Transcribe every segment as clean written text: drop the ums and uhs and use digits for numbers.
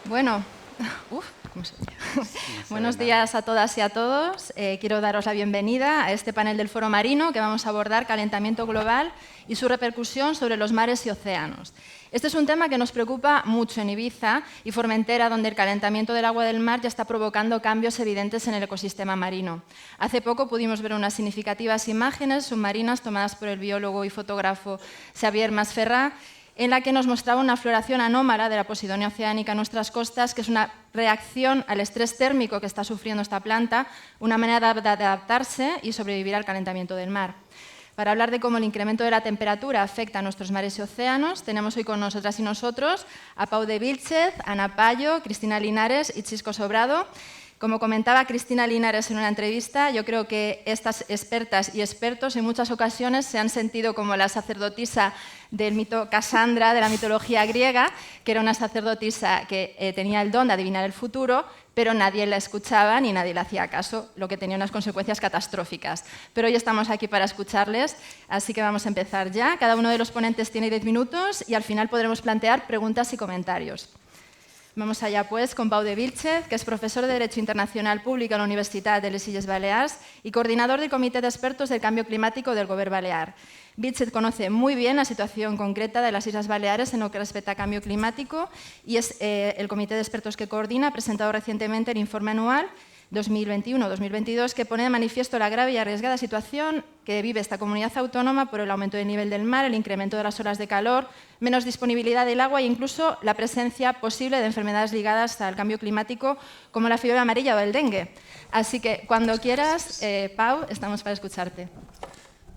Bueno, ¿cómo se oye? Buenos días a todas y a todos. Quiero daros la bienvenida a este panel del Foro Marino que vamos a abordar calentamiento global y su repercusión sobre los mares y océanos. Este es un tema que nos preocupa mucho en Ibiza y Formentera, donde el calentamiento del agua del mar ya está provocando cambios evidentes en el ecosistema marino. Hace poco pudimos ver unas significativas imágenes submarinas tomadas por el biólogo y fotógrafo Xavier Masferrà, en la que nos mostraba una floración anómala de la Posidonia oceánica en nuestras costas, que es una reacción al estrés térmico que está sufriendo esta planta, una manera de adaptarse y sobrevivir al calentamiento del mar. Para hablar de cómo el incremento de la temperatura afecta a nuestros mares y océanos, tenemos hoy con nosotras y nosotros a Pau de Vílchez, Ana Payo, Cristina Linares y Chisco Sobrado. Como comentaba Cristina Linares en una entrevista, yo creo que estas expertas y expertos en muchas ocasiones se han sentido como la sacerdotisa del mito Casandra, de la mitología griega, que era una sacerdotisa que tenía el don de adivinar el futuro, pero nadie la escuchaba ni nadie le hacía caso, lo que tenía unas consecuencias catastróficas. Pero hoy estamos aquí para escucharles, así que vamos a empezar ya. Cada uno de los ponentes tiene 10 minutos y al final podremos plantear preguntas y comentarios. Vamos allá, pues, con Pau de Vílchez, que es profesor de Derecho Internacional Público a la Universitat de les Illes Balears y coordinador del Comité de Expertos del Cambio Climático del Govern Balear. Vílchez conoce muy bien la situación concreta de las Islas Baleares en lo que respecta a cambio climático y es el Comité de Expertos que coordina ha presentado recientemente el informe anual 2021-2022 que pone de manifiesto la grave y arriesgada situación que vive esta comunidad autónoma por el aumento del nivel del mar, el incremento de las olas de calor, menos disponibilidad del agua e incluso la presencia posible de enfermedades ligadas al cambio climático como la fiebre amarilla o el dengue. Así que cuando quieras, Pau, estamos para escucharte.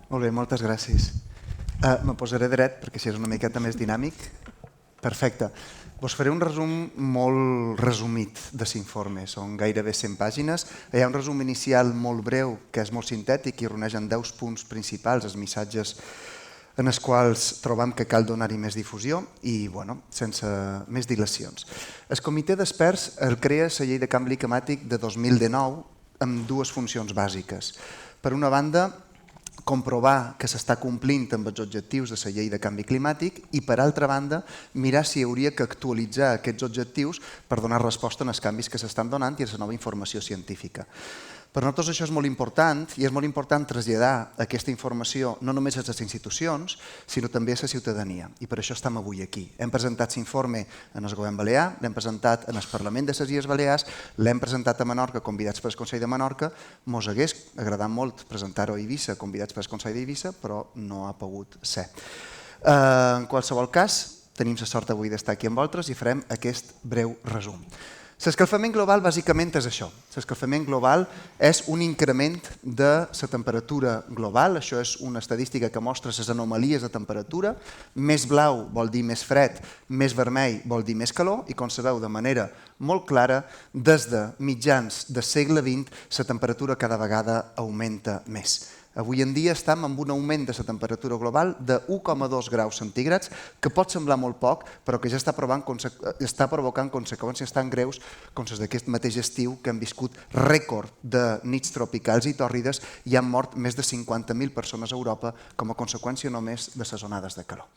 Molt bé, moltes gràcies. Me posaré dret perquè així és una miqueta més dinàmic. Perfecte. Vos faré un resum molt resumit de l'informe. Són gairebé 100 pàgines. Hi ha un resum inicial molt breu, que és molt sintètic i reuneix en 10 punts principals, els missatges en els quals trobam que cal donar-hi més difusió i, bueno, sense més dilacions. El comitè d'experts el crea la llei de canvi climàtic de 2019 amb dues funcions bàsiques. Per una banda, comprovar que s'està complint amb els objectius de la llei de canvi climàtic i, per altra banda, mirar si hauria que actualitzar aquests objectius per donar resposta als canvis que s'estan donant i a la nova informació científica. Per nosaltres això és molt important i és molt important traslladar aquesta informació no només a les institucions, sinó també a la ciutadania. I per això estem avui aquí. Hem presentat l'informe en el govern balear, l'hem presentat en el Parlament de les Illes Balears, l'hem presentat a Menorca convidats pel Consell de Menorca. Mos hagués agradat molt presentar-ho a Eivissa convidats pel Consell d'Eivissa, però no ha pogut ser. En qualsevol cas, tenim la sort avui d'estar aquí amb vosaltres i farem aquest breu resum. L'escalfament global bàsicament és això. L'escalfament global és un increment de la temperatura global. Això és una estadística que mostra les anomalies de temperatura. Més blau vol dir més fred, més vermell vol dir més calor i, com sabeu de manera molt clara, des de mitjans del segle XX la temperatura cada vegada augmenta més. Avui en dia estem amb un augment de la temperatura global de 1,2 graus centígrads, que pot semblar molt poc, però que ja està provocant conseqüències tan greus com les d'aquest mateix estiu, que han viscut rècord de nits tropicals i tòrrides i han mort més de 50.000 persones a Europa com a conseqüència només de les onades de calor.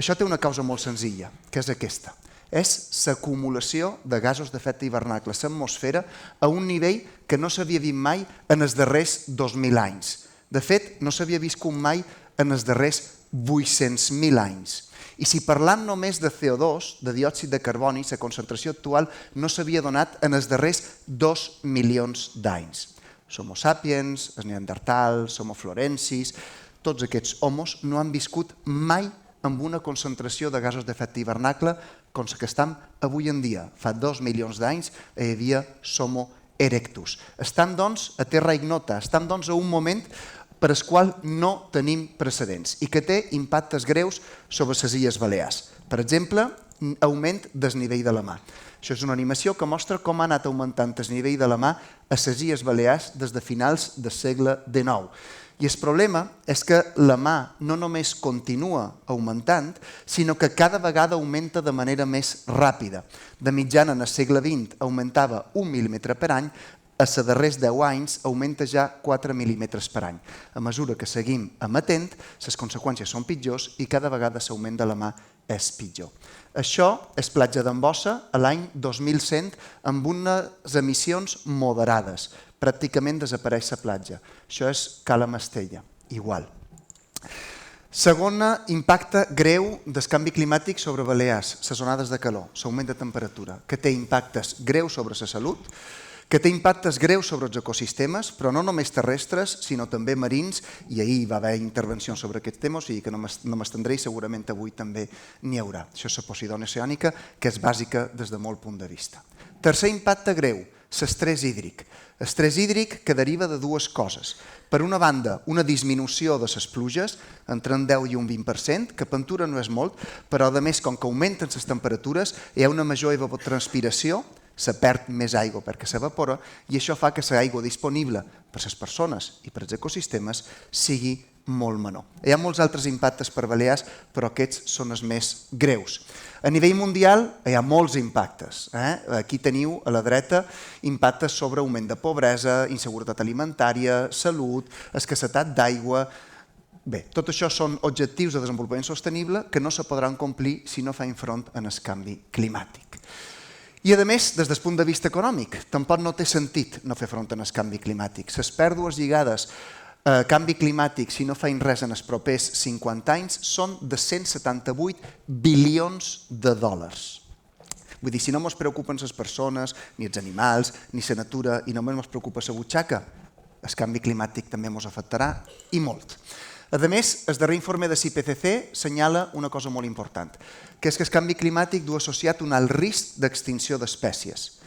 Això té una causa molt senzilla, que és aquesta. És l'acumulació de gasos d'efecte hivernacle a l'atmosfera a un nivell que no s'havia vist mai en els darrers 2.000 anys. De fet, no s'havia viscut mai en els darrers 800.000 anys. I si parlam només de CO2, de diòxid de carboni, la concentració actual no s'havia donat en els darrers 2 milions d'anys. Homo sapiens, els neandertals, Homo florensis, tots aquests homos no han viscut mai amb una concentració de gasos d'efecte hivernacle com la que estem avui en dia. Fa 2 milions d'anys hi havia Homo erectus. Estem, doncs, a terra ignota, estem, doncs, a un moment per al qual no tenim precedents i que té impactes greus sobre les Illes Balears. Per exemple, augment del nivell de la mar. Això és una animació que mostra com ha anat augmentant el nivell de la mar a les Illes Balears des de finals del segle XIX. I el problema és que la mar no només continua augmentant, sinó que cada vegada augmenta de manera més ràpida. De mitjana, en el segle XX, augmentava 1 mil·límetre per any, a les darrers 10 anys augmenta ja 4 mil·límetres per any. A mesura que seguim emetent, les conseqüències són pitjors i cada vegada l'augment de la mà és pitjor. Això és platja d'Embossa a l'any 2100 amb unes emissions moderades. Pràcticament desapareix la platja. Això és Cala Mestella, igual. Segona, impacte greu del canvi climàtic sobre Balears, les onades de calor, l'augment de temperatura, que té impactes greus sobre la salut, que té impactes greus sobre els ecosistemes, però no només terrestres, sinó també marins, i ahir va haver intervencions sobre aquests temes, o sigui que no m'estendré i segurament avui també n'hi haurà. Això és la Posidònia oceànica, que és bàsica des de molt punt de vista. Tercer impacte greu, l'estrès hídric. Estrès hídric que deriva de dues coses. Per una banda, una disminució de les pluges, entre un 10 i un 20%, que Pentura no és molt, però a més, com que augmenten les temperatures, hi ha una major evapotranspiració, se perd més aigua perquè s'evapora i això fa que l'aigua disponible per a les persones i per als ecosistemes sigui molt menor. Hi ha molts altres impactes per Balears, però aquests són els més greus. A nivell mundial hi ha molts impactes. Aquí teniu a la dreta impactes sobre augment de pobresa, inseguretat alimentària, salut, escassetat d'aigua. Bé, tot això són objectius de desenvolupament sostenible que no se podran complir si no fem front al canvi climàtic. I a més, des del punt de vista econòmic, tampoc no té sentit no fer front al canvi climàtic. Les pèrdues lligades a canvi climàtic, si no feim res en els propers 50 anys, són de 178 bilions de dòlars. Vull dir, si no ens preocupen les persones, ni els animals, ni la natura, i només ens preocupa la butxaca, el canvi climàtic també ens afectarà, i molt. A més, el darrer informe de l'IPCC assenyala una cosa molt important, que és que el canvi climàtic du associat un alt risc d'extinció d'espècies.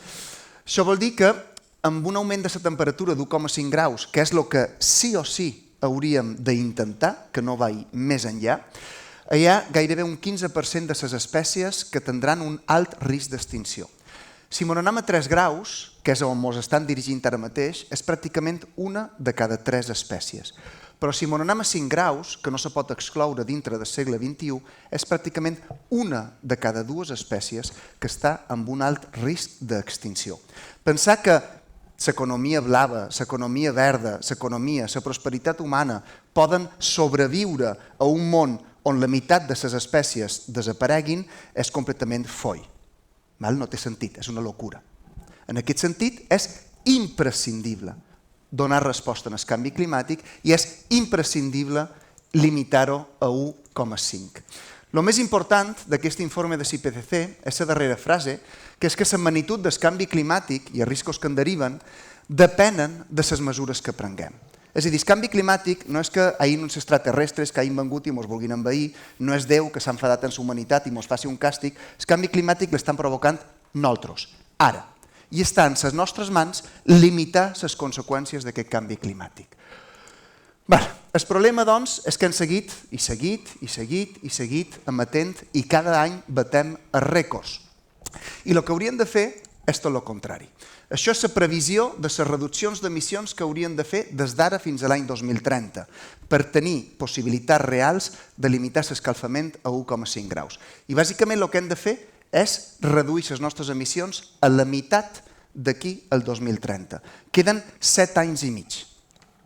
Això vol dir que amb un augment de la temperatura d'1,5 graus, que és el que sí o sí hauríem d'intentar, que no vagi més enllà, hi ha gairebé un 15% de les espècies que tindran un alt risc d'extinció. Si ens n'anem a 3 graus, que és on ens estan dirigint ara mateix, és pràcticament una de cada 3 espècies. Però si ens n'anem a 5 graus, que no se pot excloure dintre del segle XXI, és pràcticament una de cada 2 espècies que està amb un alt risc d'extinció. Pensar que l'economia blava, l'economia verda, l'economia, la prosperitat humana poden sobreviure a un món on la meitat de les espècies desapareguin és completament foi. No té sentit, és una locura. En aquest sentit, és imprescindible donar resposta al canvi climàtic i és imprescindible limitar-ho a 1,5. El més important d'aquest informe de l'IPCC és la darrera frase, que és que la magnitud del canvi climàtic i els riscos que en deriven depenen de les mesures que prenguem. És a dir, el canvi climàtic no és que hi hagi uns extraterrestres que hagin vengut i ens vulguin envair, no és Déu que s'ha enfadat amb la humanitat i ens faci un càstig. El canvi climàtic l'estan provocant nosaltres, ara. I està en les nostres mans limitar les conseqüències d'aquest canvi climàtic. El problema, doncs, és que hem seguit emetent i cada any batem els rècords. I el que hauríem de fer és tot el contrari. Això és la previsió de les reduccions d'emissions que hauríem de fer des d'ara fins a l'any 2030 per tenir possibilitats reals de limitar l'escalfament a 1,5 graus. I bàsicament el que hem de fer és reduir les nostres emissions a la meitat d'aquí al 2030. Queden 7 anys i mig.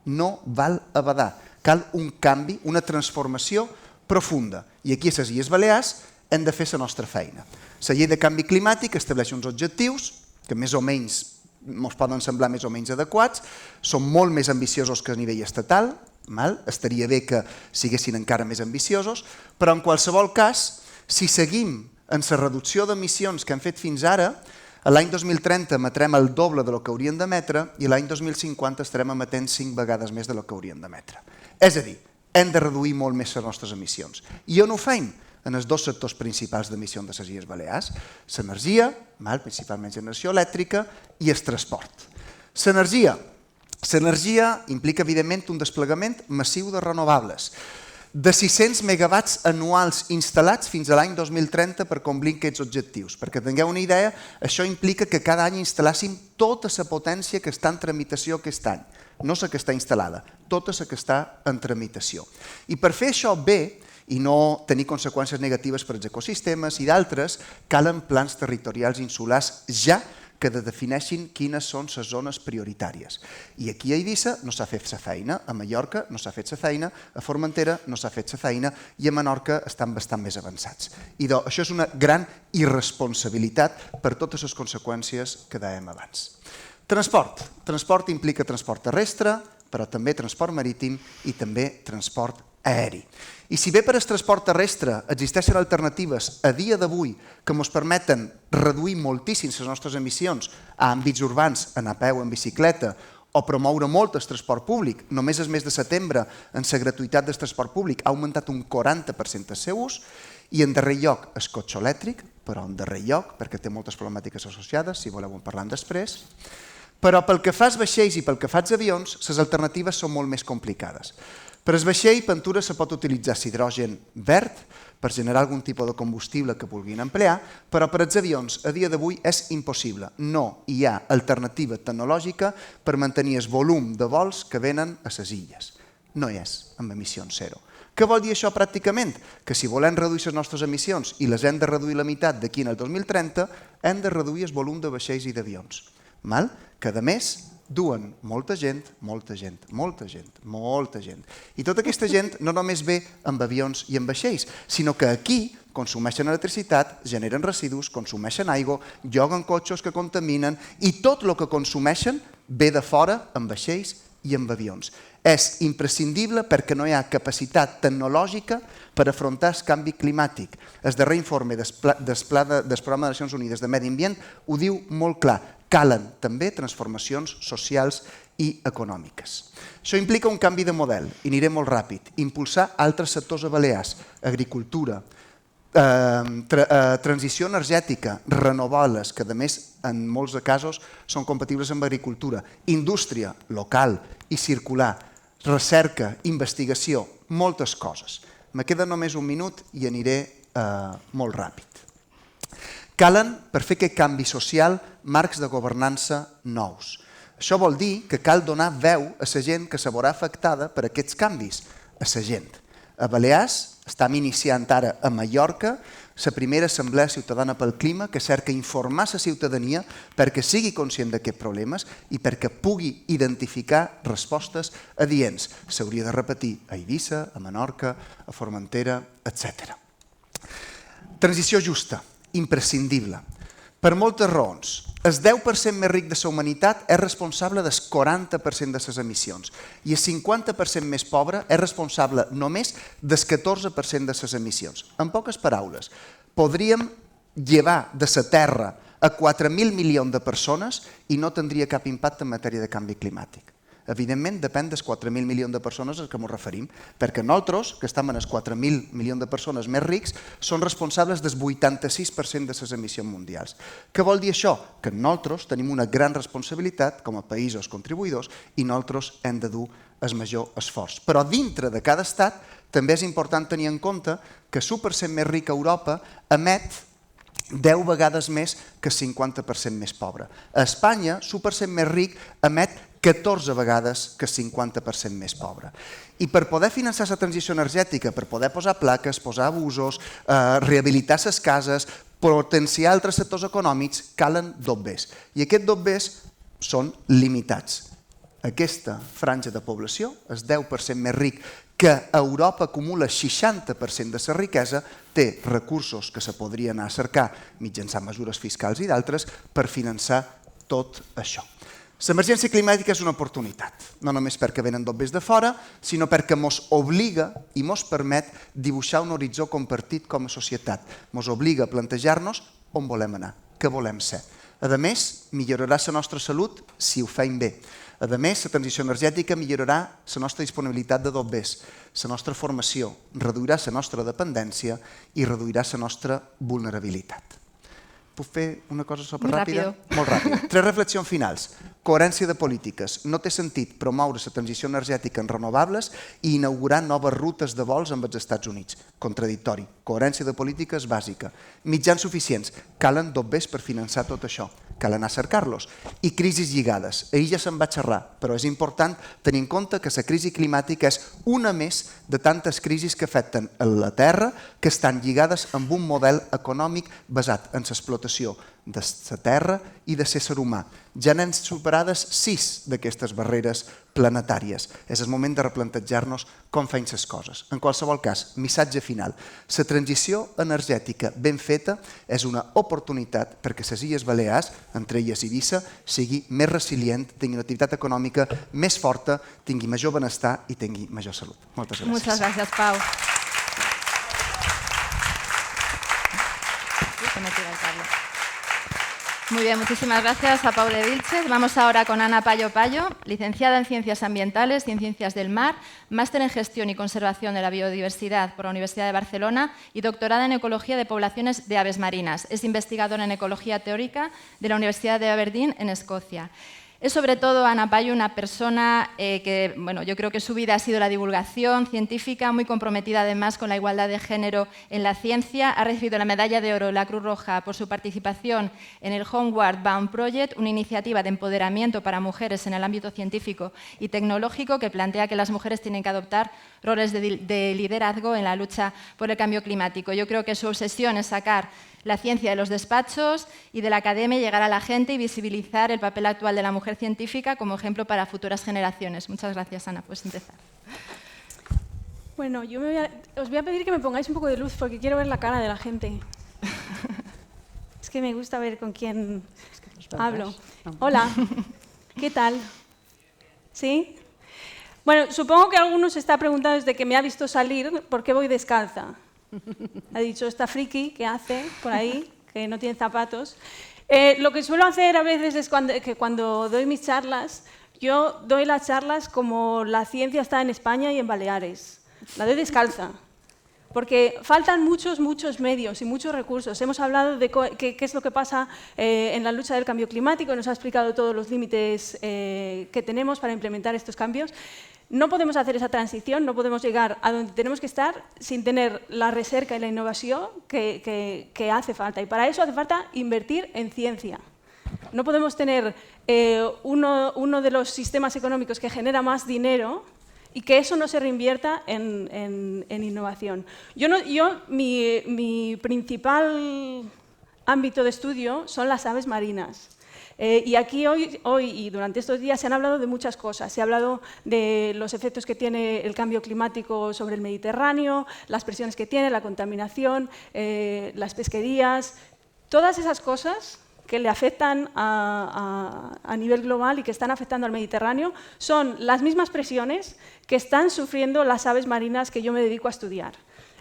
No val a badar. Cal un canvi, una transformació profunda. I aquí a les Illes Balears hem de fer la nostra feina. La llei de canvi climàtic estableix uns objectius que més o menys ens poden semblar més o menys adequats, són molt més ambiciosos que a nivell estatal, estaria bé que siguessin encara més ambiciosos, però en qualsevol cas, si seguim en la reducció d'emissions que hem fet fins ara, l'any 2030 emetrem el doble del que hauríem d'emetre i l'any 2050 estarem emetent 5 vegades més del que hauríem d'emetre. És a dir, hem de reduir molt més les nostres emissions. I on ho fem? En els 2 sectors principals d'emissions de les Illes Balears, l'energia, principalment generació elèctrica, i el transport. L'energia implica, evidentment, un desplegament massiu de renovables, de 600 megawatts anuals instal·lats fins a l'any 2030 per complir aquests objectius. Perquè tingueu una idea, això implica que cada any instal·làssim tota la potència que està en tramitació aquest any. No la que està instal·lada, tota la que està en tramitació. I per fer això bé, i no tenir conseqüències negatives per als ecosistemes i d'altres, calen plans territorials insulars ja que defineixin quines són les zones prioritàries. I aquí a Eivissa no s'ha fet la feina, a Mallorca no s'ha fet la feina, a Formentera no s'ha fet la feina i a Menorca estan bastant més avançats. I això és una gran irresponsabilitat per totes les conseqüències que dèiem abans. Transport. Transport implica transport terrestre, però també transport marítim i també transport aeri. I si bé per al transport terrestre existeixen alternatives a dia d'avui que ens permeten reduir moltíssim les nostres emissions a àmbits urbans, anar a peu, en bicicleta, o promoure molt el transport públic, només el mes de setembre, en la gratuïtat del transport públic, ha augmentat un 40% el seu ús, i en darrer lloc el cotxe elèctric, però en darrer lloc, perquè té moltes problemàtiques associades, si voleu en parlant després. Però pel que fa als vaixells i pel que fa als avions, les alternatives són molt més complicades. Per al vaixell, Pentura se pot utilitzar hidrogen verd per generar algun tipus de combustible que vulguin emplear, però per als avions a dia d'avui és impossible. No hi ha alternativa tecnològica per mantenir el volum de vols que venen a les illes. No hi és, amb emissions zero. Què vol dir això pràcticament? Que si volem reduir les nostres emissions i les hem de reduir la meitat d'aquí al 2030, hem de reduir el volum de vaixells i d'avions. Que a més duen molta gent. I tota aquesta gent no només ve amb avions i amb vaixells, sinó que aquí consumeixen electricitat, generen residus, consumeixen aigua, lloguen cotxes que contaminen i tot el que consumeixen ve de fora amb vaixells i amb avions. És imprescindible perquè no hi ha capacitat tecnològica per afrontar el canvi climàtic. El darrer informe del Programa de Nacions Unides de Medi Ambient ho diu molt clar. Calen també transformacions socials i econòmiques. Això implica un canvi de model, i aniré molt ràpid. Impulsar altres sectors a Balears, agricultura, transició energètica, renovables, que a més en molts casos són compatibles amb agricultura, indústria local i circular, recerca, investigació, moltes coses. Me queda només un minut i aniré molt ràpid. Calen, per fer aquest canvi social, marcs de governança nous. Això vol dir que cal donar veu a la gent que se veurà afectada per aquests canvis, a la gent. A Balears estem iniciant ara a Mallorca la primera assemblea ciutadana pel clima que cerca informar la ciutadania perquè sigui conscient d'aquests problemes i perquè pugui identificar respostes adients. S'hauria de repetir a Eivissa, a Menorca, a Formentera, etc. Transició justa, imprescindible. Per moltes raons. El 10% més ric de la humanitat és responsable del 40% de les emissions i el 50% més pobre és responsable només del 14% de les emissions. En poques paraules, podríem llevar de la Terra a 4.000 milions de persones i no tindria cap impacte en matèria de canvi climàtic. Evidentment, depèn dels 4.000 milions de persones a què ens referim, perquè nosaltres, que estem en els 4.000 milions de persones més rics, són responsables del 86% de les emissions mundials. Què vol dir això? Que nosaltres tenim una gran responsabilitat com a països contribuïdors i nosaltres hem de dur el major esforç. Però dintre de cada estat també és important tenir en compte que el 1% més ric a Europa emet 10 vegades més que el 50% més pobre. A Espanya, el 1% més ric emet 14 vegades que el 50% més pobre. I per poder finançar la transició energètica, per poder posar plaques, posar abusos, rehabilitar les cases, potenciar altres sectors econòmics, calen dobbers. I aquests dobbers són limitats. Aquesta franja de població, el 10% més ric, que a Europa acumula 60% de la riquesa, té recursos que se podrien anar a cercar mitjançant mesures fiscals i d'altres per finançar tot això. L'emergència climàtica és una oportunitat, no només perquè venen dobbers de fora, sinó perquè ens obliga i ens permet dibuixar un horitzó compartit com a societat. Ens obliga a plantejar-nos on volem anar, què volem ser. A més, millorarà la nostra salut si ho fem bé. A més, la transició energètica millorarà la nostra disponibilitat de dobbers, la nostra formació, reduirà la nostra dependència i reduirà la nostra vulnerabilitat. Puc fer una cosa superràpida? Molt ràpida. 3 reflexions finals. Coherència de polítiques. No té sentit promoure la transició energètica en renovables i inaugurar noves rutes de vols amb els Estats Units. Contradictori. Coherència de polítiques bàsica. Mitjans suficients. Calen dobbers per finançar tot això. Cal anar a cercar-los. I crisis lligades. Ahir ja se'n va xerrar, però és important tenir en compte que la crisi climàtica és una més de tantes crisis que afecten la Terra que estan lligades amb un model econòmic basat en l'explotació rotació de la Terra i de l'ésser humà. Ja n'han superades 6 d'aquestes barreres planetàries. És el moment de replantejar-nos com fem les coses. En qualsevol cas, missatge final. La transició energètica ben feta és una oportunitat perquè les Illes Balears, entre elles Eivissa, sigui més resilient, tingui una activitat econòmica més forta, tingui major benestar i tingui major salut. Moltes gràcies. Muchas gracias, Pau. Muy bien, muchísimas gracias a Pau de Vilchez. Vamos ahora con Ana Payo Payo, licenciada en Ciencias Ambientales y en Ciencias del Mar, máster en Gestión y Conservación de la Biodiversidad por la Universidad de Barcelona y doctorada en Ecología de Poblaciones de Aves Marinas. Es investigadora en Ecología Teórica de la Universidad de Aberdeen, en Escocia. Es sobre todo, Ana Payo, una persona que, bueno, yo creo que su vida ha sido la divulgación científica, muy comprometida además con la igualdad de género en la ciencia. Ha recibido la Medalla de Oro de la Cruz Roja por su participación en el Homeward Bound Project, una iniciativa de empoderamiento para mujeres en el ámbito científico y tecnológico que plantea que las mujeres tienen que adoptar roles de liderazgo en la lucha por el cambio climático. Yo creo que su obsesión es sacar la ciencia de los despachos y de la academia, llegar a la gente y visibilizar el papel actual de la mujer científica como ejemplo para futuras generaciones. Muchas gracias, Ana. Puedes empezar. Bueno, os voy a pedir que me pongáis un poco de luz porque quiero ver la cara de la gente. Es que me gusta ver con quién hablo. Hola, ¿qué tal? ¿Sí? Bueno, supongo que alguno se está preguntando desde que me ha visto salir por qué voy descalza. Ha dicho, esta friki que hace por ahí, que no tiene zapatos. Lo que suelo hacer a veces es que cuando doy mis charlas, yo doy las charlas como la ciencia está en España y en Baleares. La doy descalza, porque faltan muchos medios y muchos recursos. Hemos hablado de qué es lo que pasa en la lucha del cambio climático, nos ha explicado todos los límites que tenemos para implementar estos cambios. No podemos hacer esa transición, no podemos llegar a donde tenemos que estar sin tener la recerca y la innovación que hace falta. Y para eso hace falta invertir en ciencia. No podemos tener uno de los sistemas económicos que genera más dinero y que eso no se reinvierta en innovación. Mi principal ámbito de estudio son las aves marinas. Y aquí hoy y durante estos días se han hablado de muchas cosas. Se ha hablado de los efectos que tiene el cambio climático sobre el Mediterráneo, las presiones que tiene, la contaminación, las pesquerías, todas esas cosas que le afectan a nivel global y que están afectando al Mediterráneo son las mismas presiones que están sufriendo las aves marinas que yo me dedico a estudiar.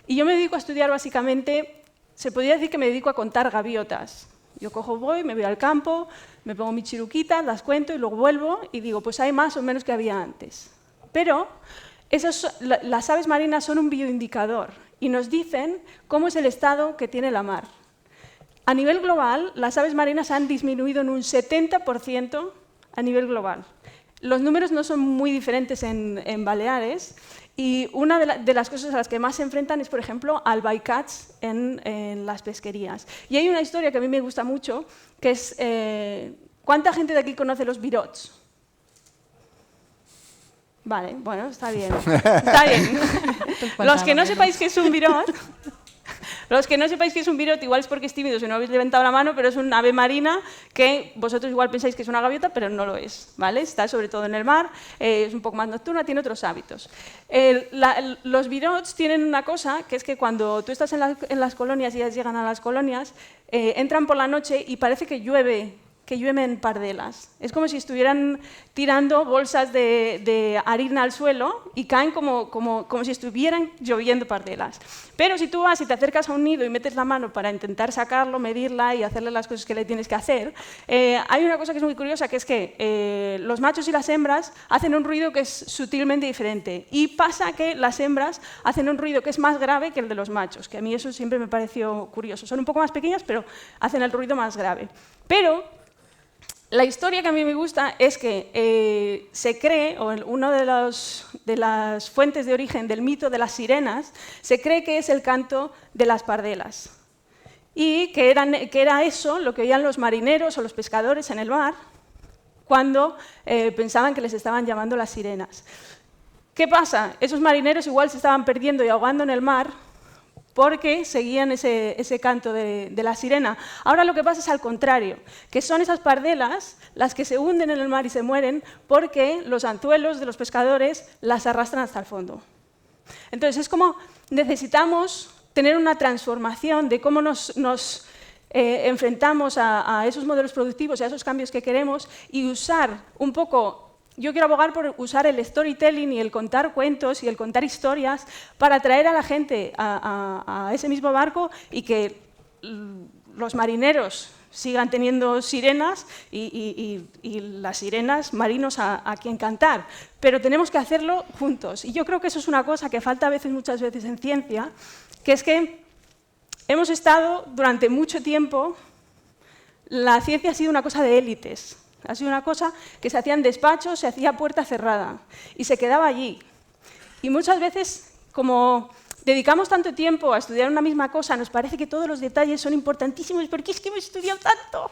Y yo me dedico a estudiar básicamente, se podría decir que me dedico a contar gaviotas. Yo voy, me voy al campo, me pongo mis chiruquitas, las cuento y luego vuelvo y digo, pues hay más o menos que había antes. Pero las aves marinas son un bioindicador y nos dicen cómo es el estado que tiene la mar. A nivel global, las aves marinas han disminuido en un 70% a nivel global. Los números no son muy diferentes en Baleares y una de las cosas a las que más se enfrentan es, por ejemplo, al bycatch en las pesquerías. Y hay una historia que a mí me gusta mucho, que es ¿cuánta gente de aquí conoce los virots? Vale, bueno, está bien. Está bien. Los que no sepáis qué es un virot, igual es porque es tímido, si no habéis levantado la mano, pero es un ave marina que vosotros igual pensáis que es una gaviota, pero no lo es, ¿vale? Está sobre todo en el mar, es un poco más nocturna, tiene otros hábitos. Los virots tienen una cosa, que es que cuando tú estás en las colonias y ellas llegan a las colonias, entran por la noche y parece que llueven pardelas. Es como si estuvieran tirando bolsas de harina al suelo y caen como si estuvieran lloviendo pardelas. Pero si tú vas y te acercas a un nido y metes la mano para intentar sacarlo, medirla y hacerle las cosas que le tienes que hacer, hay una cosa que es muy curiosa, que es que los machos y las hembras hacen un ruido que es sutilmente diferente. Y pasa que las hembras hacen un ruido que es más grave que el de los machos, que a mí eso siempre me pareció curioso. Son un poco más pequeñas, pero hacen el ruido más grave. Pero la historia que a mí me gusta es que se cree, o una de las fuentes de origen del mito de las sirenas, se cree que es el canto de las pardelas. Y que era eso lo que oían los marineros o los pescadores en el mar cuando pensaban que les estaban llamando las sirenas. ¿Qué pasa? Esos marineros igual se estaban perdiendo y ahogando en el mar porque seguían ese canto de la sirena. Ahora lo que pasa es al contrario, que son esas pardelas las que se hunden en el mar y se mueren porque los anzuelos de los pescadores las arrastran hasta el fondo. Entonces es como necesitamos tener una transformación de cómo nos enfrentamos a esos modelos productivos y a esos cambios que queremos y usar un poco. Yo quiero abogar por usar el storytelling y el contar cuentos y el contar historias para atraer a la gente a ese mismo barco y que los marineros sigan teniendo sirenas y las sirenas marinos a quien cantar. Pero tenemos que hacerlo juntos. Y yo creo que eso es una cosa que falta muchas veces en ciencia, que es que hemos estado durante mucho tiempo, la ciencia ha sido una cosa de élites. Ha sido una cosa que se hacía en despachos, se hacía a puerta cerrada y se quedaba allí. Y muchas veces, como dedicamos tanto tiempo a estudiar una misma cosa, nos parece que todos los detalles son importantísimos porque es que hemos estudiado tanto.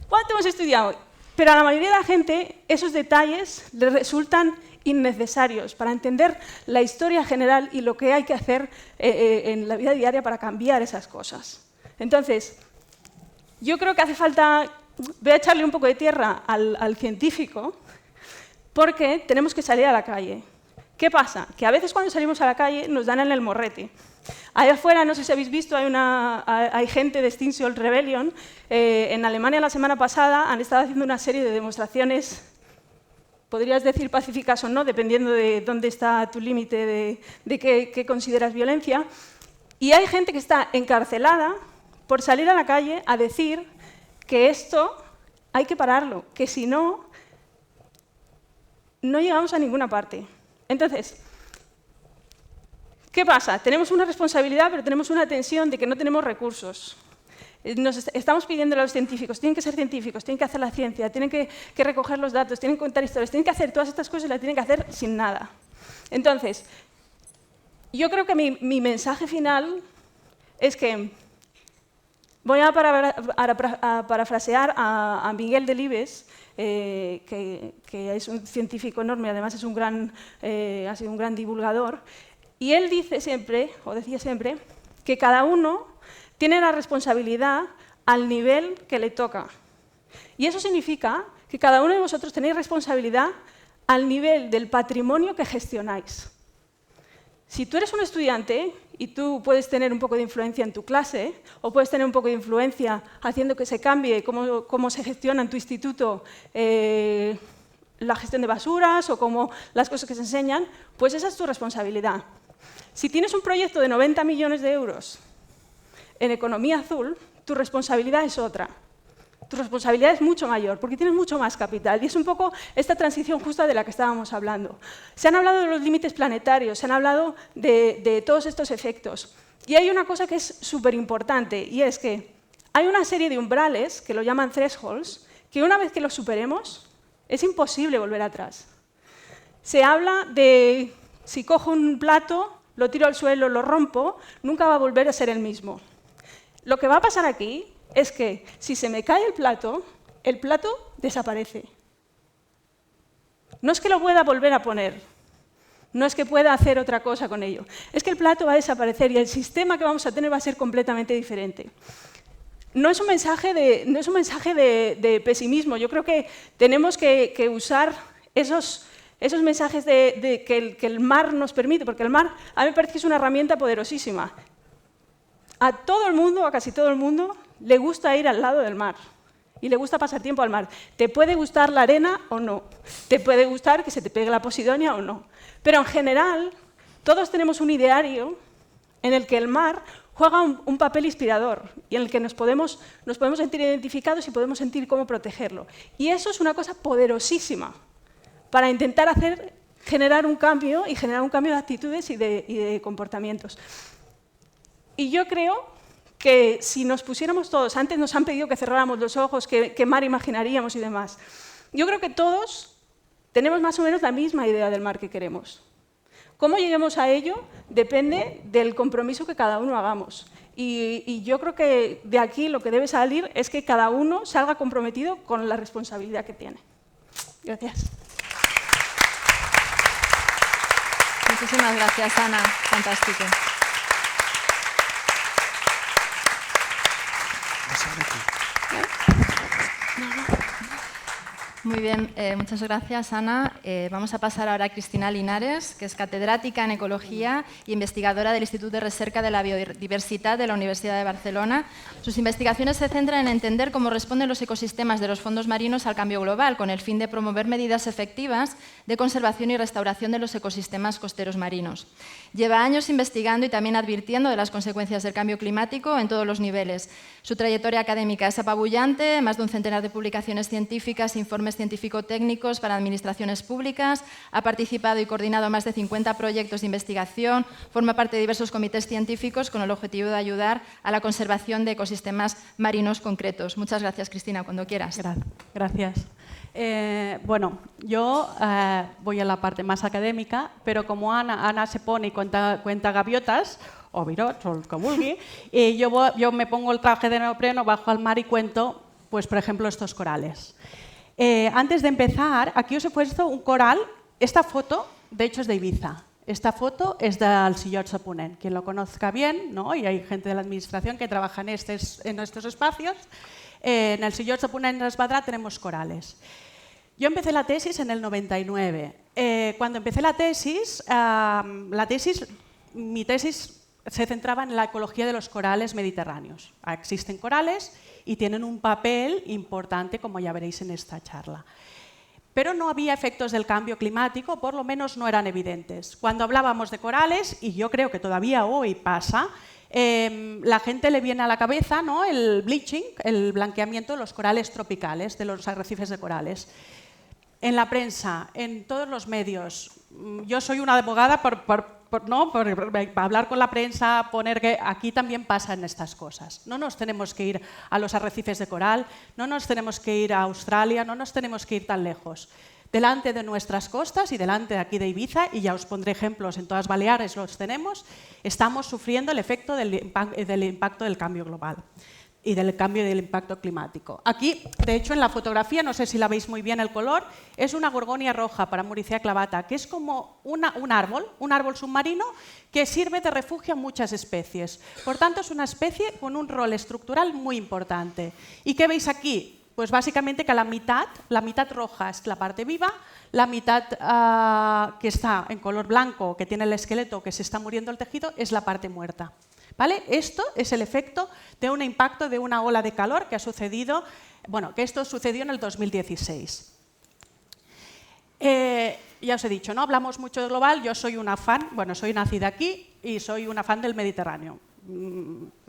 ¿Cuánto hemos estudiado? Pero a la mayoría de la gente esos detalles les resultan innecesarios para entender la historia general y lo que hay que hacer en la vida diaria para cambiar esas cosas. Entonces, yo creo que hace falta. Voy a echarle un poco de tierra al científico porque tenemos que salir a la calle. ¿Qué pasa? Que a veces cuando salimos a la calle nos dan en el morrete. Allá afuera, no sé si habéis visto, hay gente de Extinction Rebellion. En Alemania la semana pasada han estado haciendo una serie de demostraciones, podrías decir pacíficas o no, dependiendo de dónde está tu límite de qué consideras violencia. Y hay gente que está encarcelada por salir a la calle a decir que esto hay que pararlo, que si no, no llegamos a ninguna parte. Entonces, ¿qué pasa? Tenemos una responsabilidad, pero tenemos una tensión de que no tenemos recursos. Estamos pidiendo a los científicos, tienen que ser científicos, tienen que hacer la ciencia, tienen que recoger los datos, tienen que contar historias, tienen que hacer todas estas cosas y las tienen que hacer sin nada. Entonces, yo creo que mi mensaje final es que voy a parafrasear a Miguel Delibes, que es un científico enorme, además ha sido un gran divulgador, y él dice siempre, o decía siempre, que cada uno tiene la responsabilidad al nivel que le toca. Y eso significa que cada uno de vosotros tenéis responsabilidad al nivel del patrimonio que gestionáis. Si tú eres un estudiante y tú puedes tener un poco de influencia en tu clase o puedes tener un poco de influencia haciendo que se cambie cómo se gestiona en tu instituto la gestión de basuras o cómo las cosas que se enseñan, pues esa es tu responsabilidad. Si tienes un proyecto de 90 millones de euros en economía azul, tu responsabilidad es otra. Tu responsabilidad es mucho mayor, porque tienes mucho más capital. Y es un poco esta transición justa de la que estábamos hablando. Se han hablado de los límites planetarios, se han hablado de todos estos efectos. Y hay una cosa que es súper importante, y es que hay una serie de umbrales, que lo llaman thresholds, que una vez que los superemos, es imposible volver atrás. Se habla de, si cojo un plato, lo tiro al suelo, lo rompo, nunca va a volver a ser el mismo. Lo que va a pasar aquí es que si se me cae el plato desaparece. No es que lo pueda volver a poner, no es que pueda hacer otra cosa con ello, es que el plato va a desaparecer y el sistema que vamos a tener va a ser completamente diferente. No es un mensaje de pesimismo, yo creo que tenemos que usar esos mensajes que el mar nos permite, porque el mar a mí me parece que es una herramienta poderosísima. A todo el mundo, a casi todo el mundo, le gusta ir al lado del mar y le gusta pasar tiempo al mar. Te puede gustar la arena o no, te puede gustar que se te pegue la posidonia o no, pero en general todos tenemos un ideario en el que el mar juega un papel inspirador y en el que nos podemos sentir identificados y podemos sentir cómo protegerlo. Y eso es una cosa poderosísima para intentar generar un cambio y generar un cambio de actitudes y de comportamientos. Y yo creo que si nos pusiéramos todos, antes nos han pedido que cerráramos los ojos, qué mar imaginaríamos y demás. Yo creo que todos tenemos más o menos la misma idea del mar que queremos. Cómo lleguemos a ello depende del compromiso que cada uno hagamos. Y yo creo que de aquí lo que debe salir es que cada uno salga comprometido con la responsabilidad que tiene. Gracias. Muchísimas gracias, Ana. Fantástico. Muy bien, muchas gracias, Ana. Vamos a pasar ahora a Cristina Linares, que es catedrática en Ecología y investigadora del Instituto de Recerca de la Biodiversidad de la Universidad de Barcelona. Sus investigaciones se centran en entender cómo responden los ecosistemas de los fondos marinos al cambio global, con el fin de promover medidas efectivas de conservación y restauración de los ecosistemas costeros marinos. Lleva años investigando y también advirtiendo de las consecuencias del cambio climático en todos los niveles. Su trayectoria académica es apabullante, más de un centenar de publicaciones científicas, informes científico-técnicos para administraciones públicas, ha participado y coordinado más de 50 proyectos de investigación, forma parte de diversos comités científicos con el objetivo de ayudar a la conservación de ecosistemas marinos concretos. Muchas gracias, Cristina, cuando quieras. Gracias. Bueno, yo voy a la parte más académica, pero como Ana se pone y cuenta gaviotas, o virots, o el que vulgui, y yo me pongo el traje de neopreno, bajo al mar y cuento, pues, por ejemplo, estos corales. Antes de empezar, aquí os he puesto un coral. Esta foto, de hecho, es de Ibiza. Esta foto es del Sillots de Ponent. Quien lo conozca bien, ¿no? Y hay gente de la administración que trabaja en estos espacios. En el Sillots de Ponent de Esbadrà tenemos corales. Yo empecé la tesis en el 99. Cuando empecé mi tesis se centraba en la ecología de los corales mediterráneos. Existen corales y tienen un papel importante, como ya veréis en esta charla. Pero no había efectos del cambio climático, por lo menos no eran evidentes. Cuando hablábamos de corales, y yo creo que todavía hoy pasa, la gente le viene a la cabeza, ¿no?, el bleaching, el blanqueamiento de los corales tropicales, de los arrecifes de corales. En la prensa, en todos los medios, yo soy una abogada por hablar con la prensa, poner que aquí también pasan estas cosas. No nos tenemos que ir a los arrecifes de coral, no nos tenemos que ir a Australia, no nos tenemos que ir tan lejos. Delante de nuestras costas y delante de aquí de Ibiza, y ya os pondré ejemplos, en todas Baleares los tenemos, estamos sufriendo el efecto del impacto del cambio global y del cambio del impacto climático. Aquí, de hecho, en la fotografía, no sé si la veis muy bien el color, es una gorgonia roja, Paramuricea clavata, que es como un árbol submarino que sirve de refugio a muchas especies. Por tanto, es una especie con un rol estructural muy importante. ¿Y qué veis aquí? Pues básicamente que la mitad roja es la parte viva, la mitad que está en color blanco, que tiene el esqueleto, que se está muriendo el tejido, es la parte muerta. ¿Vale? Esto es el efecto de un impacto de una ola de calor que ha sucedido, que esto sucedió en el 2016. Ya os he dicho, ¿no? Hablamos mucho de global, yo soy una fan, soy nacida aquí y soy una fan del Mediterráneo.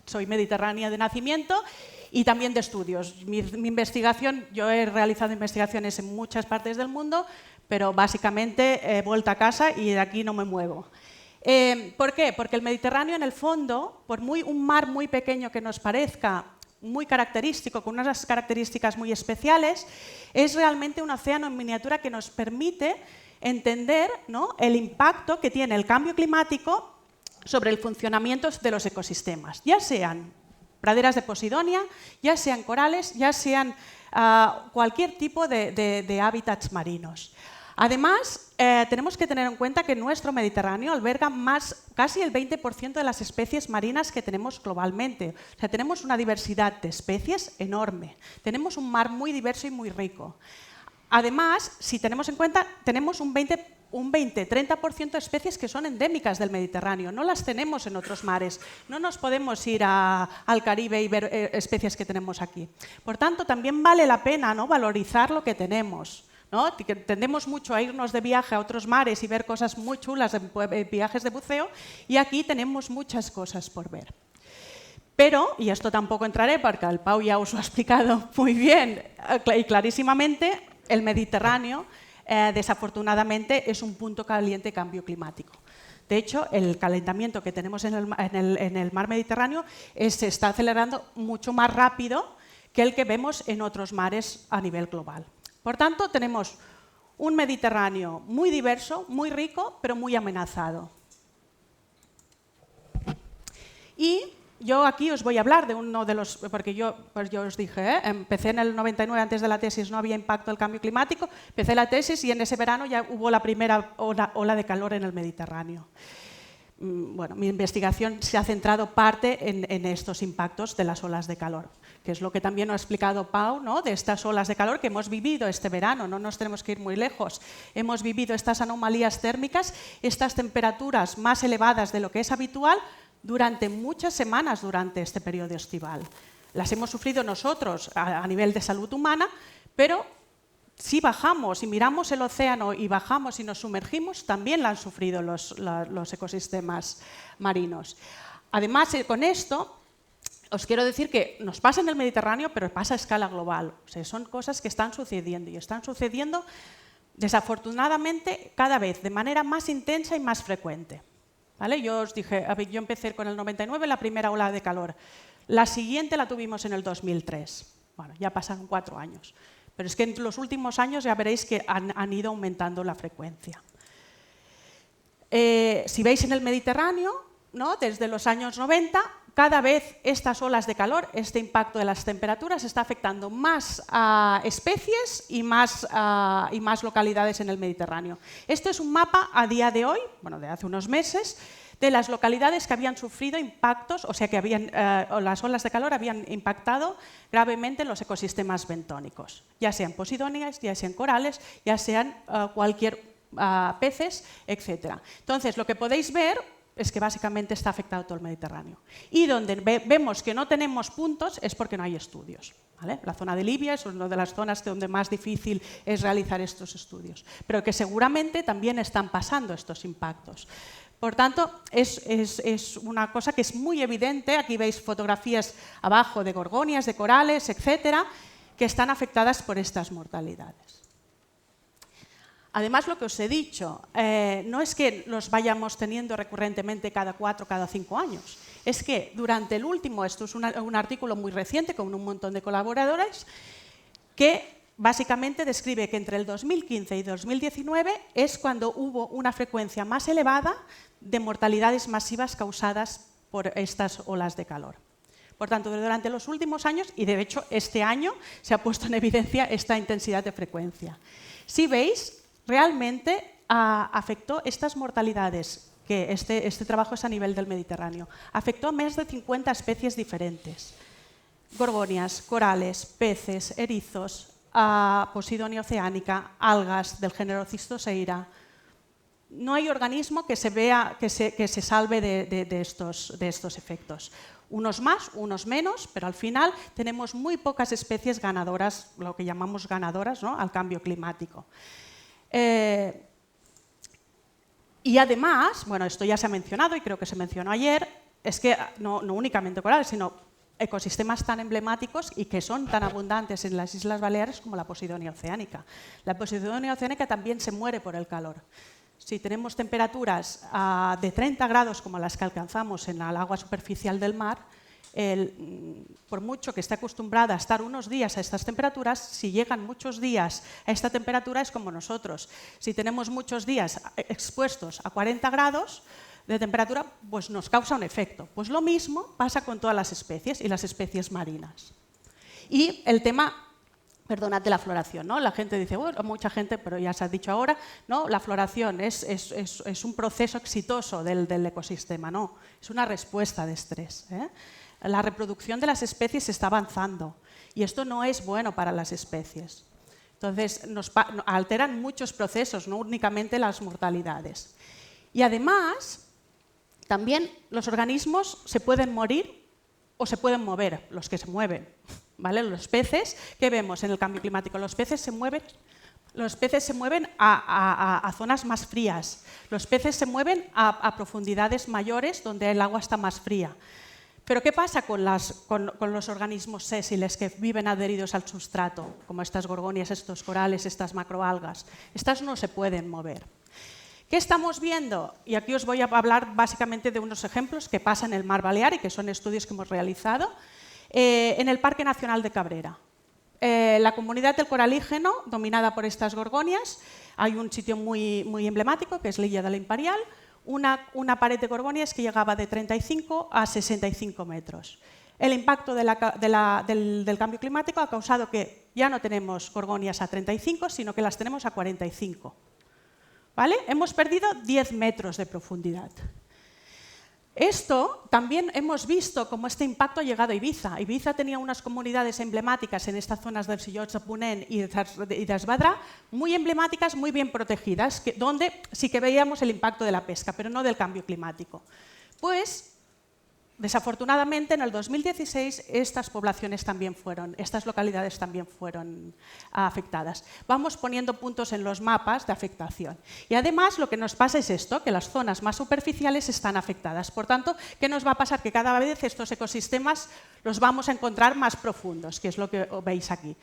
Soy mediterránea de nacimiento y también de estudios. Mi investigación, yo he realizado investigaciones en muchas partes del mundo, pero básicamente he vuelto a casa y de aquí no me muevo. ¿Por qué? Porque el Mediterráneo, en el fondo, por un mar muy pequeño que nos parezca, muy característico, con unas características muy especiales, es realmente un océano en miniatura que nos permite entender, ¿no?, el impacto que tiene el cambio climático sobre el funcionamiento de los ecosistemas, ya sean praderas de Posidonia, ya sean corales, ya sean cualquier tipo de hábitats marinos. Además, tenemos que tener en cuenta que nuestro Mediterráneo alberga casi el 20% de las especies marinas que tenemos globalmente. O sea, tenemos una diversidad de especies enorme. Tenemos un mar muy diverso y muy rico. Además, si tenemos en cuenta, tenemos un 20-30% de especies que son endémicas del Mediterráneo. No las tenemos en otros mares. No nos podemos ir al Caribe y ver especies que tenemos aquí. Por tanto, también vale la pena, ¿no?, valorizar lo que tenemos, ¿no? Tendemos mucho a irnos de viaje a otros mares y ver cosas muy chulas en viajes de buceo, y aquí tenemos muchas cosas por ver. Pero, y esto tampoco entraré porque el Pau ya os lo ha explicado muy bien y clarísimamente, el Mediterráneo desafortunadamente es un punto caliente de cambio climático. De hecho, el calentamiento que tenemos en el mar Mediterráneo se está acelerando mucho más rápido que el que vemos en otros mares a nivel global. Por tanto, tenemos un Mediterráneo muy diverso, muy rico, pero muy amenazado. Y yo aquí os voy a hablar de uno de los, porque yo os dije, empecé en el 99, antes de la tesis no había impacto del cambio climático, empecé la tesis y en ese verano ya hubo la primera ola de calor en el Mediterráneo. Bueno, mi investigación se ha centrado parte en estos impactos de las olas de calor, que es lo que también nos ha explicado Pau, ¿no? De estas olas de calor que hemos vivido este verano, no nos tenemos que ir muy lejos. Hemos vivido estas anomalías térmicas, estas temperaturas más elevadas de lo que es habitual durante muchas semanas durante este periodo estival. Las hemos sufrido nosotros a nivel de salud humana, pero si bajamos y miramos el océano y bajamos y nos sumergimos, también la han sufrido los ecosistemas marinos. Además, con esto, os quiero decir que nos pasa en el Mediterráneo, pero pasa a escala global. O sea, son cosas que están sucediendo y están sucediendo, desafortunadamente, cada vez de manera más intensa y más frecuente. ¿Vale? Yo os dije, yo empecé con el 99, la primera ola de calor. La siguiente la tuvimos en el 2003. Bueno, ya pasaron 4 años. Pero es que en los últimos años ya veréis que han ido aumentando la frecuencia. Si veis en el Mediterráneo, ¿no? Desde los años 90, cada vez estas olas de calor, este impacto de las temperaturas, está afectando más a especies y más localidades en el Mediterráneo. Este es un mapa a día de hoy, bueno, de hace unos meses, de las localidades que habían sufrido impactos, o sea que las olas de calor habían impactado gravemente los ecosistemas bentónicos, ya sean posidonias, ya sean corales, ya sean cualquier peces, etc. Entonces, lo que podéis ver es que básicamente está afectado todo el Mediterráneo. Y donde vemos que no tenemos puntos es porque no hay estudios. ¿Vale? La zona de Libia es una de las zonas donde más difícil es realizar estos estudios, pero que seguramente también están pasando estos impactos. Por tanto, es una cosa que es muy evidente. Aquí veis fotografías abajo de gorgonias, de corales, etcétera, que están afectadas por estas mortalidades. Además, lo que os he dicho, no es que los vayamos teniendo recurrentemente cada 4 o cada 5 años. Es que durante el último, esto es un artículo muy reciente con un montón de colaboradores, que básicamente describe que entre el 2015 y 2019 es cuando hubo una frecuencia más elevada de mortalidades masivas causadas por estas olas de calor. Por tanto, durante los últimos años, y de hecho este año se ha puesto en evidencia esta intensidad de frecuencia. Si veis, realmente afectó estas mortalidades, que este trabajo es a nivel del Mediterráneo, afectó a más de 50 especies diferentes. Gorgonias, corales, peces, erizos, Posidonia oceanica, algas del género Cistoseira. No hay organismo que se salve de estos efectos. Unos más, unos menos, pero al final tenemos muy pocas especies ganadoras, lo que llamamos ganadoras, ¿no? Al cambio climático. Y además, bueno, esto ya se ha mencionado y creo que se mencionó ayer, es que no únicamente corales, sino ecosistemas tan emblemáticos y que son tan abundantes en las Islas Baleares como la Posidonia oceánica. La Posidonia oceánica también se muere por el calor. Si tenemos temperaturas de 30 grados como las que alcanzamos en el agua superficial del mar, por mucho que esté acostumbrada a estar unos días a estas temperaturas, si llegan muchos días a esta temperatura es como nosotros. Si tenemos muchos días expuestos a 40 grados de temperatura, pues nos causa un efecto. Pues lo mismo pasa con todas las especies y las especies marinas. Y el tema, perdonad, de la floración, ¿no? La gente dice, bueno, mucha gente, pero ya se ha dicho ahora, ¿no? La floración es un proceso exitoso del ecosistema, no, es una respuesta de estrés, ¿eh? La reproducción de las especies está avanzando y esto no es bueno para las especies. Entonces, nos alteran muchos procesos, no únicamente las mortalidades. Y además, también los organismos se pueden morir o se pueden mover, los que se mueven. ¿Vale? Los peces, ¿qué vemos en el cambio climático? Los peces se mueven a zonas más frías. Los peces se mueven a profundidades mayores donde el agua está más fría. Pero ¿qué pasa con los organismos sésiles que viven adheridos al sustrato, como estas gorgonias, estos corales, estas macroalgas? Estas no se pueden mover. ¿Qué estamos viendo? Y aquí os voy a hablar básicamente de unos ejemplos que pasan en el Mar Balear y que son estudios que hemos realizado en el Parque Nacional de Cabrera. La comunidad del coralígeno, dominada por estas gorgonias, hay un sitio muy emblemático, que es la Illa de la Imperial, una pared de gorgonias que llegaba de 35 a 65 metros. El impacto del cambio climático ha causado que ya no tenemos gorgonias a 35, sino que las tenemos a 45. ¿Vale? Hemos perdido 10 metros de profundidad. Esto también hemos visto cómo este impacto ha llegado a Ibiza. Ibiza tenía unas comunidades emblemáticas en estas zonas del Sillotge, Ponent y de Esbadra, muy emblemáticas, muy bien protegidas, donde sí que veíamos el impacto de la pesca, pero no del cambio climático. Pues, desafortunadamente, en el 2016 estas localidades también fueron afectadas. Vamos poniendo puntos en los mapas de afectación. Y además lo que nos pasa es esto, que las zonas más superficiales están afectadas. Por tanto, ¿qué nos va a pasar? Que cada vez estos ecosistemas los vamos a encontrar más profundos, que es lo que veis aquí.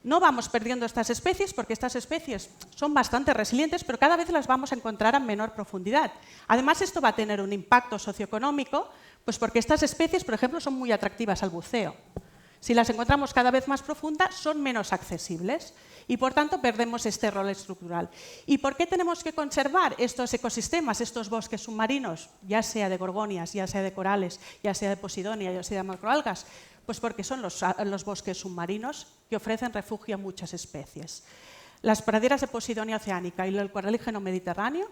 No vamos perdiendo estas especies porque estas especies son bastante resilientes, pero cada vez las vamos a encontrar a menor profundidad. Además, esto va a tener un impacto socioeconómico, pues porque estas especies, por ejemplo, son muy atractivas al buceo. Si las encontramos cada vez más profundas, son menos accesibles y, por tanto, perdemos este rol estructural. ¿Y por qué tenemos que conservar estos ecosistemas, estos bosques submarinos, ya sea de gorgonias, ya sea de corales, ya sea de posidonia, ya sea de macroalgas? Pues porque son los bosques submarinos que ofrecen refugio a muchas especies. Las praderas de posidonia oceánica y el coralígeno mediterráneo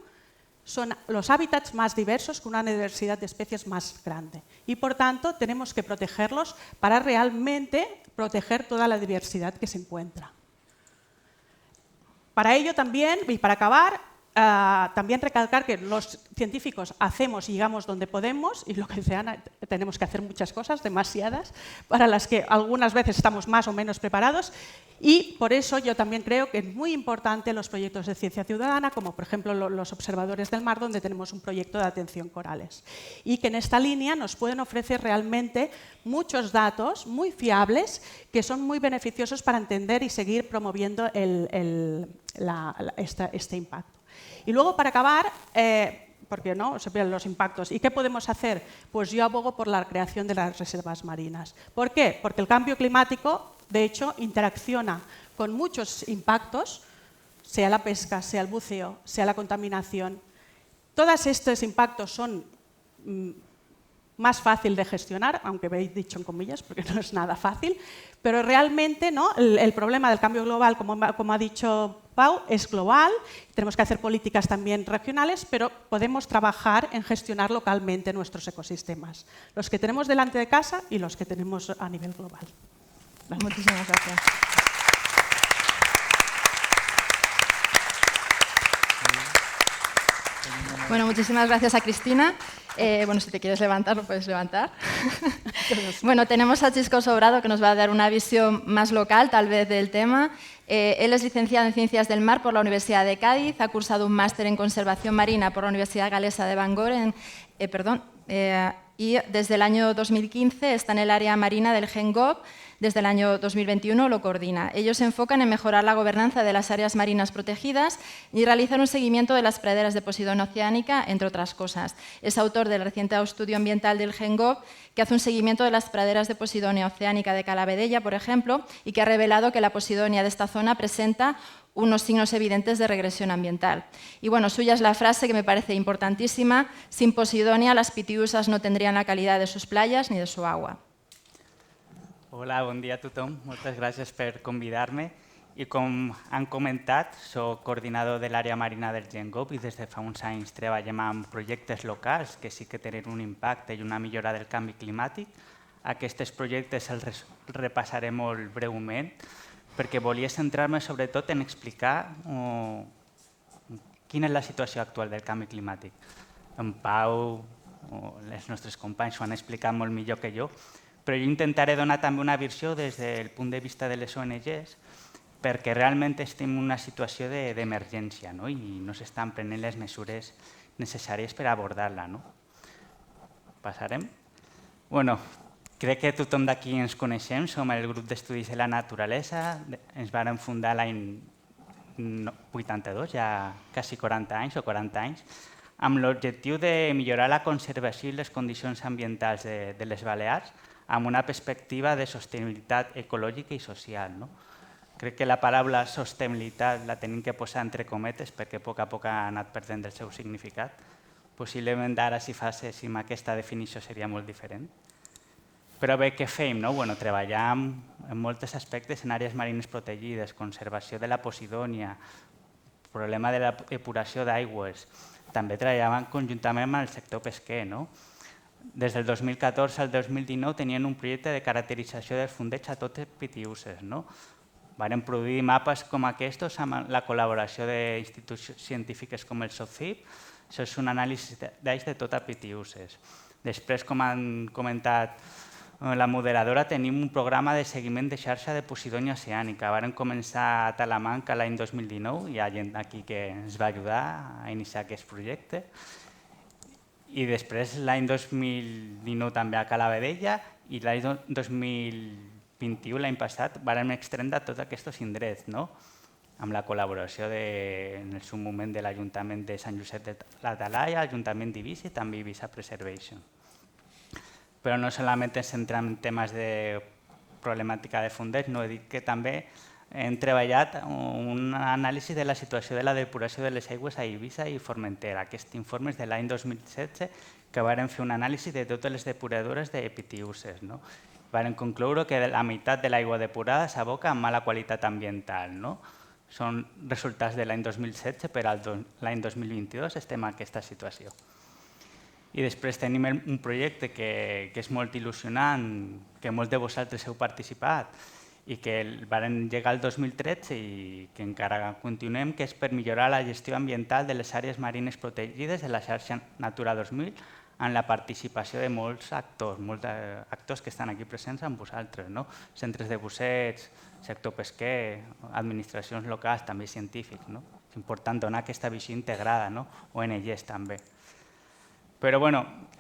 son los hábitats más diversos con una diversidad de especies más grande. Y, por tanto, tenemos que protegerlos para realmente proteger toda la diversidad que se encuentra. Para ello también, y para acabar, también recalcar que los científicos hacemos y llegamos donde podemos, y lo que decía Ana, tenemos que hacer muchas cosas, demasiadas, para las que algunas veces estamos más o menos preparados, y por eso yo también creo que es muy importante los proyectos de ciencia ciudadana, como por ejemplo los observadores del mar, donde tenemos un proyecto de atención corales, y que en esta línea nos pueden ofrecer realmente muchos datos muy fiables que son muy beneficiosos para entender y seguir promoviendo este impacto. Y luego, para acabar, porque no se pierden los impactos. ¿Y qué podemos hacer? Pues yo abogo por la creación de las reservas marinas. ¿Por qué? Porque el cambio climático, de hecho, interacciona con muchos impactos, sea la pesca, sea el buceo, sea la contaminación. Todos estos impactos son más fácil de gestionar, aunque veis dicho en comillas, porque no es nada fácil, pero realmente ¿no? el problema del cambio global, como ha dicho Pau, es global, tenemos que hacer políticas también regionales, pero podemos trabajar en gestionar localmente nuestros ecosistemas, los que tenemos delante de casa y los que tenemos a nivel global. Muchísimas gracias. Bueno, muchísimas gracias a Cristina. Bueno, si te quieres levantar, lo puedes levantar. Bueno, tenemos a Chisco Sobrado, que nos va a dar una visión más local, tal vez, del tema. Él es licenciado en Ciencias del Mar por la Universidad de Cádiz, ha cursado un máster en Conservación Marina por la Universidad Galesa de Bangor, y desde el año 2015 está en el área marina del GENGOB. Desde el año 2021 lo coordina. Ellos se enfocan en mejorar la gobernanza de las áreas marinas protegidas y realizar un seguimiento de las praderas de Posidonia oceánica, entre otras cosas. Es autor del reciente estudio ambiental del GENGOB, que hace un seguimiento de las praderas de Posidonia oceánica de Calavedella, por ejemplo, y que ha revelado que la Posidonia de esta zona presenta unos signos evidentes de regresión ambiental. Y bueno, suya es la frase que me parece importantísima: sin Posidonia las pitiusas no tendrían la calidad de sus playas ni de su agua. Hola, bon dia a tothom. Moltes gràcies per convidar-me. I com han comentat, soc coordinador de l'àrea marina del GENGOB i des de fa uns anys treballem amb projectes locals que sí que tenen un impacte i una millora del canvi climàtic. Aquests projectes els repassaré molt breument perquè volia centrar-me sobretot en explicar quina és la situació actual del canvi climàtic. En Pau o els nostres companys ho han explicat molt millor que jo, però jo intentaré donar també una visió des del punt de vista de les ONGs perquè realment estem en una situació d'emergència i no s'estan prenent les mesures necessàries per abordar-la. Passarem? Bueno, crec que tothom d'aquí ens coneixem, som el grup d'estudis de la naturalesa, ens vàrem fundar l'any 82, ja quasi 40 anys o 40 anys, amb l'objectiu de millorar la conservació i les condicions ambientals de les Balears amb una perspectiva de sostenibilitat ecològica i social. Crec que la paraula sostenibilitat la tenim que posar entre cometes perquè a poc ha anat perdent el seu significat. Possiblement ara si féssim aquesta definició seria molt diferent. Però bé, què fem? Treballem en molts aspectes en àrees marines protegides, conservació de la Posidonia, problema de la depuració d'aigües. També treballem conjuntament amb el sector pesquer. des del 2014 al 2019 tenien un projecte de caracterització del fundeig a tots els pitiuses. Varen produir mapes com aquests amb la col·laboració d'institucions científiques com el SOCIP. Això és un anàlisi d'ells de tot el pitiuses. Després, com han comentat la moderadora, tenim un programa de seguiment de xarxa de Posidonia oceànica. Varen començar a Talamanca l'any 2019, hi ha gent aquí que ens va ajudar a iniciar aquest projecte. I després, l'any 2019 també a Cala Vedella i l'any 2021, l'any passat, vàrem extendre tots aquests indrets, amb la col·laboració en el seu moment de l'Ajuntament de Sant Josep de la Talaia, l'Ajuntament d'Eivissa i també Eivissa Preservation. Però no solament ens centrem en temes de problemàtica de fundeig, no he dit que també hem treballat un anàlisi de la situació de la depuració de les aigües a Eivissa i Formentera. Aquest informe és de l'any 2016, que varen fer un anàlisi de totes les depuradores de pitiuses. Varen concloure que la meitat de l'aigua depurada s'aboca amb mala qualitat ambiental. Són resultats de l'any 2016, però l'any 2022 estem en aquesta situació. I després tenim un projecte que és molt il·lusionant, que molts de vosaltres heu participat i que varen llegar el 2013 i que encara continuem, que és per millorar la gestió ambiental de les àrees marines protegides de la xarxa Natura 2000 amb la participació de molts actors que estan aquí presents amb vosaltres, centres de busseig, sector pesquer, administracions locals, també científics. És important donar aquesta visió integrada, ONGs també. Però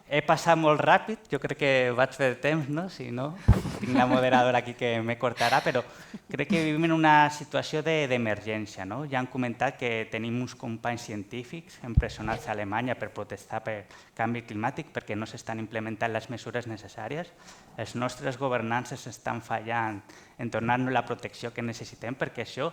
he passat molt ràpid, jo crec que vaig fer de temps, si no, tinc la moderadora aquí que me cortarà, però crec que vivim en una situació d'emergència. Ja han comentat que tenim uns companys científics empresonats a Alemanya per protestar per canvi climàtic perquè no s'estan implementant les mesures necessàries. Els nostres governants estan fallant en donar-nos la protecció que necessitem perquè això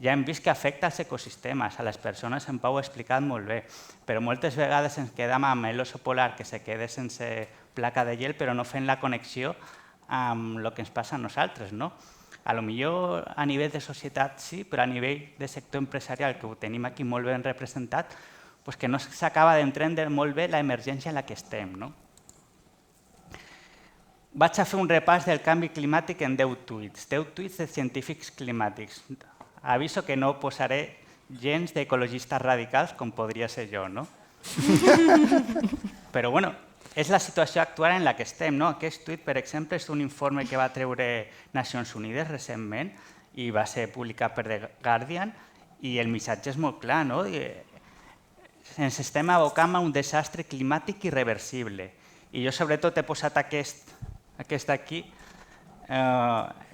ja hem vist que afecta als ecosistemes, a les persones, en Pau ho ha explicat molt bé, però moltes vegades ens quedem amb l'oso polar que se queda sense placa de gel, però no fem la connexió amb el que ens passa a nosaltres. A lo millor a nivell de societat sí, però a nivell de sector empresarial, que ho tenim aquí molt ben representat, que no s'acaba d'entendre molt bé l'emergència en la que estem. Vaig a fer un repàs del canvi climàtic en 10 tuits de científics climàtics. Aviso que no posaré gens d'ecologistes radicals, com podria ser jo. Però és la situació actual en la que estem. Aquest tuit, per exemple, és un informe que va treure Nacions Unides recentment i va ser publicat per The Guardian i el missatge és molt clar. Ens estem abocant a un desastre climàtic irreversible. I jo sobretot he posat aquest aquí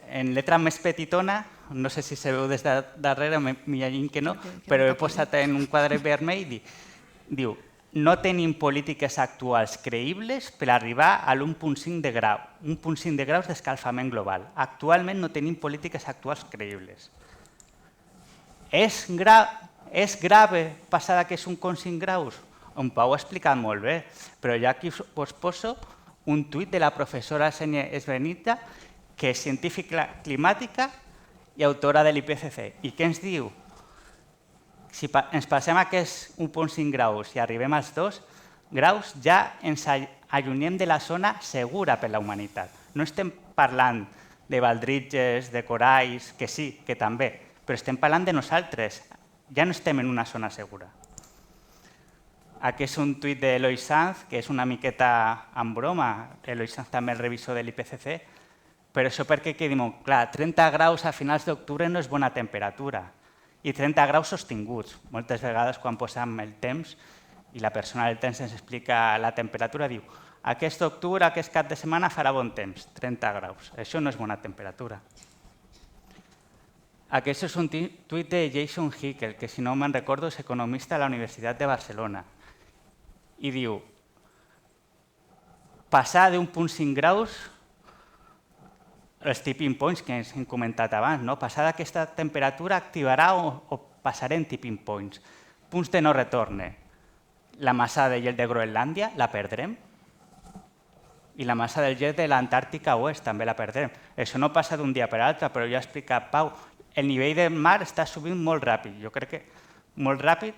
en letra més petitona, no sé si se veu des de darrere, m'imagino que no, però he posat en un quadre vermell i diu: no tenim polítiques actuals creïbles per arribar a l'1,5 de grau, 1,5 de graus d'escalfament global. Actualment no tenim polítiques actuals creïbles. És grave passar d'aquests 1,5 graus? En Pau ho ha explicat molt bé, però jo aquí us poso un tuit de la professora Xenia Esbenita, que és científica climàtica i autora de l'IPCC. I què ens diu? Si ens passem aquests 1,5 graus i arribem als 2 graus, ja ens allunyem de la zona segura per la humanitat. No estem parlant de baldritges, de coralls, que sí, que també, però estem parlant de nosaltres. Ja no estem en una zona segura. Aquí és un tuit d'Eloi Sanz, que és una miqueta en broma. Eloi Sanz també el revisor de l'IPCC. Però això perquè quedi molt clar, 30 graus a finals d'octubre no és bona temperatura. I 30 graus sostinguts. Moltes vegades quan posem el temps i la persona del temps ens explica la temperatura, diu: aquest octubre, aquest cap de setmana farà bon temps, 30 graus. Això no és bona temperatura. Aquest és un tuit de Jason Hickel, que si no me'n recordo és economista a la Universitat de Barcelona. I diu: passar d'1,5 graus, els tipping points que ens hem comentat abans, passar d'aquesta temperatura activarà o passarem tipping points. Punts de no retorn. La massa de gel de Groenlàndia la perdrem i la massa del gel de l'Antàrtica Oest també la perdrem. Això no passa d'un dia per l'altre, però ja ha explicat Pau, el nivell del mar està subint molt ràpid. Jo crec que molt ràpid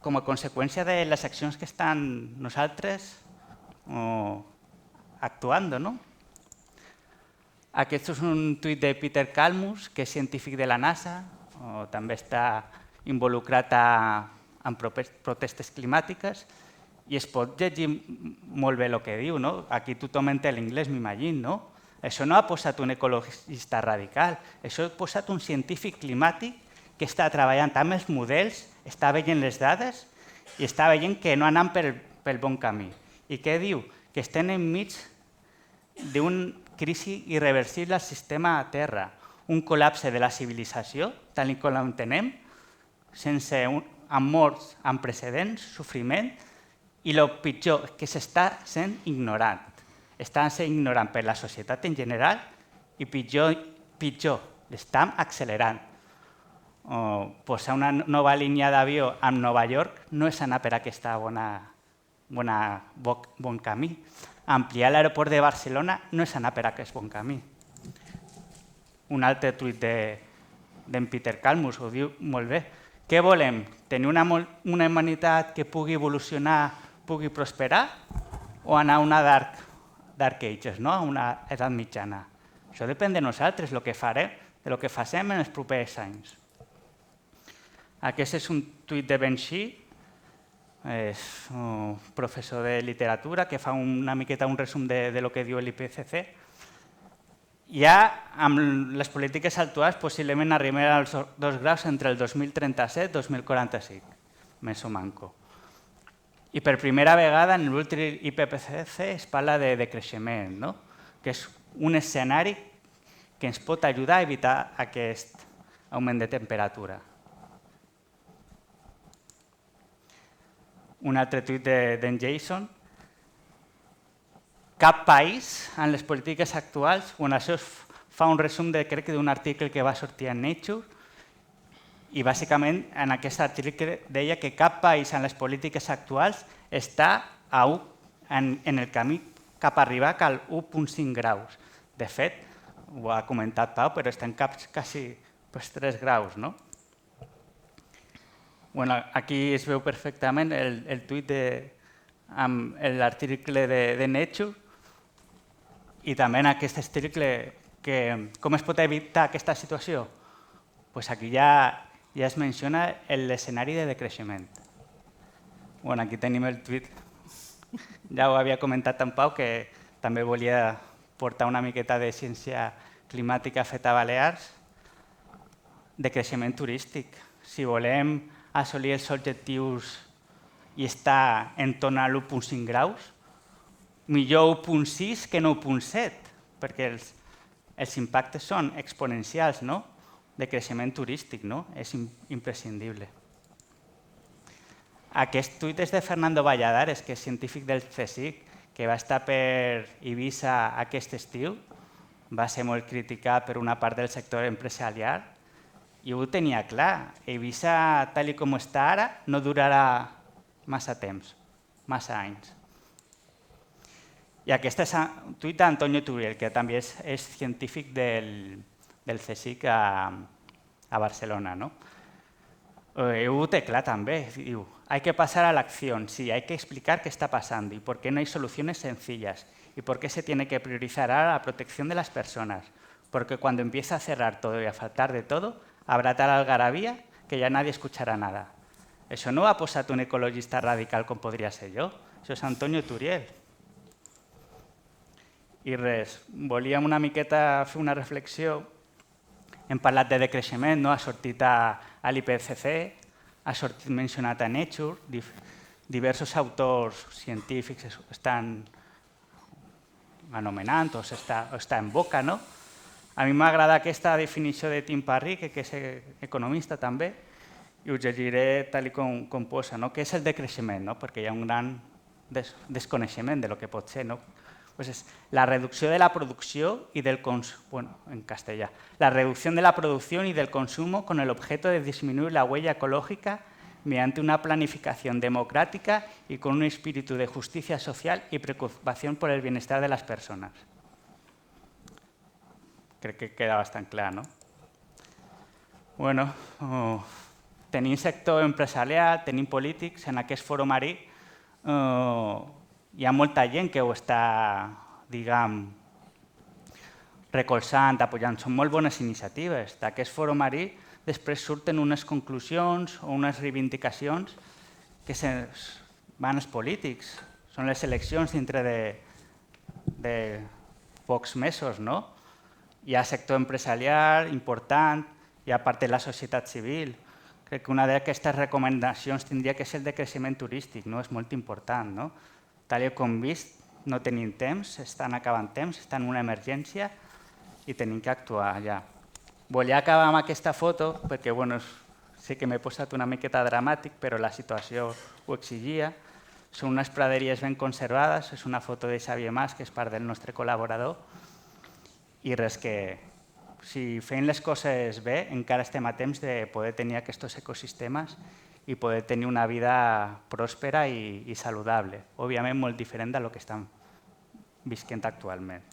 com a conseqüència de les accions que estan nosaltres actuando, no? Aquest és un tuit de Peter Kalmus, que és científic de la NASA, també està involucrat en protestes climàtiques, i es pot llegir molt bé el que diu, no? Aquí tothom entén l'inglès, m'imagino, no? Això no ha posat un ecologista radical, això ha posat un científic climàtic que està treballant amb els models, està veient les dades i està veient que no anem pel bon camí. I què diu? Que estem enmig d'una crisi irreversible al sistema Terra, un col·lapse de la civilització, tal com l'entenem, amb morts, amb precedents, sofriment, i el pitjor, que s'està sent ignorant. Està sent ignorant per la societat en general i pitjor, l'estem accelerant. Posar una nova línia d'avió a Nova York no és anar per aquest bon camí. Ampliar l'aeroport de Barcelona no és anar per aquest bon camí. Un altre tuit d'en Peter Kalmus ho diu molt bé. Què volem? Tenir una humanitat que pugui evolucionar, pugui prosperar, o anar a una Dark Ages, no? A una edat mitjana? Això depèn de nosaltres, el que farem, del que facem en els propers anys. Aquest és un tuit de Ben Xi, és un professor de literatura que fa una miqueta un resum de lo que diu l'IPCC. Ja amb les polítiques actuals possiblement arribem als 2 graus entre el 2037 i 2045, més o manco. I per primera vegada en l'últim IPCC es parla de decreixement, no? Que és un escenari que ens pot ajudar a evitar aquest augment de temperatura. Un altre tuit d'en Jason. Cap país en les polítiques actuals, això fa un resum crec d'un article que va sortir en Nature, i bàsicament en aquest article deia que cap país en les polítiques actuals està en el camí cap a arribar al 1,5 graus. De fet, ho ha comentat Pau, però estem quasi 3 graus, no? Aquí es veu perfectament el tuit amb l'article de Nature i també en aquest article com es pot evitar aquesta situació? Aquí ja es menciona l'escenari de decreixement. Aquí tenim el tuit. Ja ho havia comentat en Pau, que també volia portar una miqueta de ciència climàtica feta a Balears. Decreixement turístic. Si volem assolir els objectius i estar en torn a l'1,5 graus, millor 1,6 que no 1,7, perquè els impactes són exponencials, no? De creixement turístic, no? És imprescindible. Aquest tuit és de Fernando Valladares, que és científic del CSIC, que va estar per Eivissa aquest estiu, va ser molt criticat per una part del sector empresarial i ho tenia clar. Eivissa, tal com està ara, no durarà massa temps, massa anys. I aquest és un tuit d'Antonio Turiel, que també és científic del CSIC a Barcelona. Ho té clar també, diu, hay que pasar a la acción, sí, hay que explicar qué está pasando y por qué no hay soluciones sencillas y por qué se tiene que priorizar ahora la protección de las personas, porque cuando empiece a cerrar todo y a faltar de todo, habrá tal algarabía que ya nadie escuchará nada. Això no ho ha posat un ecologista radical com podria ser jo, això és Antonio Turiel. I res, volíem una miqueta fer una reflexió. Hem parlat de decreixement, ha sortit a l'IPCC, ha sortit mencionat a Nature, diversos autors científics estan anomenant o està en boca. A mi m'agrada aquesta definició de Tim Parry, que és economista també, i us llegiré tal com posa, que és el decreixement, perquè hi ha un gran desconeixement del que pot ser. Es la reducción de la producción y del consumo, en castellano, la reducción de la producción y del consumo con el objeto de disminuir la huella ecológica mediante una planificación democrática y con un espíritu de justicia social y preocupación por el bienestar de las personas. Crec que queda bastant clar, no? Tenim sector empresarial, tenim polítics en aquest fòrum marí. hi ha molta gent que ho està, diguem, recolzant, apoyant. Són molt bones iniciatives. D'aquest fòrum marí després surten unes conclusions o unes reivindicacions que van als polítics. Són les eleccions dintre de pocs mesos, no? Hi ha sector empresarial important, hi ha part de la societat civil. Crec que una d'aquestes recomanacions tindria que ser el de creixement turístic, no? És molt important, no? Tal com hem vist, no tenim temps, estan acabant temps, estan en una emergència i tenim que actuar ja. Volia acabar amb aquesta foto perquè sé que m'he posat una miqueta dramàtic, però la situació ho exigia. Són unes praderies ben conservades, és una foto de Xavier Mas, que és part del nostre col·laborador, i res que, si fem les coses bé, encara estem a temps de poder tenir aquests ecosistemes i poder tenir una vida pròspera i saludable. Òbviament, molt diferent del que estan visquent actualment.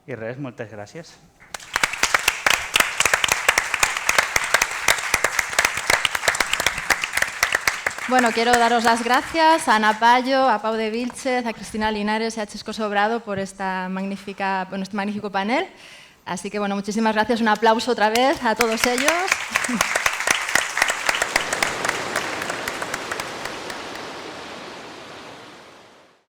I res, moltes gràcies. Bueno, quiero daros las gracias a Ana Payo, a Pau de Vilchez, a Cristina Linares y a Xisco Sobrado por este magnífico panel. Así que, bueno, muchísimas gracias. Un aplauso otra vez a todos ellos.